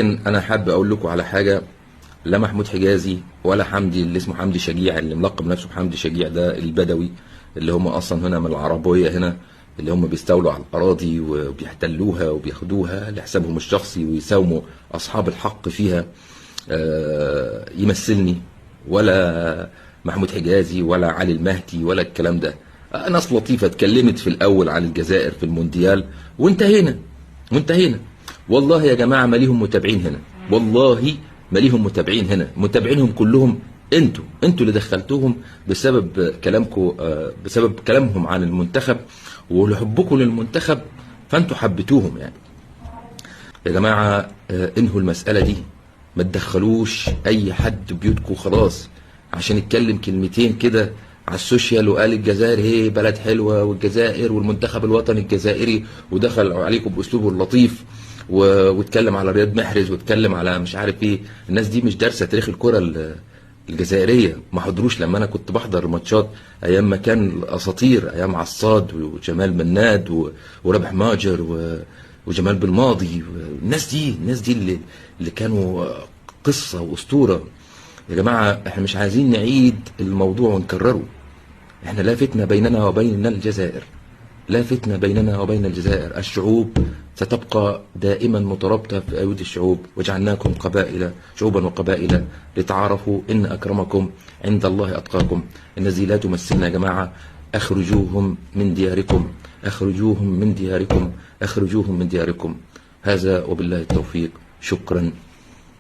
لكن انا حابب اقول لكم على حاجه. لا محمود حجازي ولا حمدي اللي اسمه حمدي شجيع اللي ملقب نفسه بحمدي شجيع ده البدوي اللي هم اصلا هنا من العربيه هنا، اللي هم بيستولوا على الاراضي وبيحتلوها وبياخدوها لحسابهم الشخصي ويساوموا اصحاب الحق فيها، يمثلني ولا محمود حجازي ولا علي المهدي ولا الكلام ده. ناس لطيفه اتكلمت في الاول عن الجزائر في المونديال وانتهينا. والله يا جماعه ما ليهم متابعين هنا، والله ما ليهم متابعين هنا، متابعينهم كلهم انتوا اللي دخلتوهم بسبب كلامكم، بسبب كلامهم عن المنتخب ولحبكم للمنتخب، فانتوا حبيتوهم يعني. يا جماعه انهوا المساله دي، ما تدخلوش اي حد بيوتكم خلاص عشان يتكلم كلمتين كده على السوشيال وقال الجزائر هي بلد حلوه والجزائر والمنتخب الوطني الجزائري، ودخل عليكم باسلوبه اللطيف واتكلم على رياض محرز واتكلم على مش عارف ايه. الناس دي مش دارسه تاريخ الكره الجزائريه، ما حضروش لما انا كنت بحضر ماتشات ايام ما كان الاساطير، ايام عصاد وجمال مناد ورابح ماجر وجمال بالماضي. الناس دي اللي كانوا قصه واسطوره. يا جماعه احنا مش عايزين نعيد الموضوع ونكرره. احنا لا فتنه بيننا وبين الجزائر، لا فتنة بيننا وبين الجزائر. الشعوب ستبقى دائما مترابطة في أيدي الشعوب، وجعلناكم شعوبا وقبائل لتعارفوا إن أكرمكم عند الله أتقاكم. الناس دي لا تمثلنا يا جماعة. أخرجوهم من دياركم، أخرجوهم من دياركم، أخرجوهم من دياركم. هذا وبالله التوفيق. شكرا.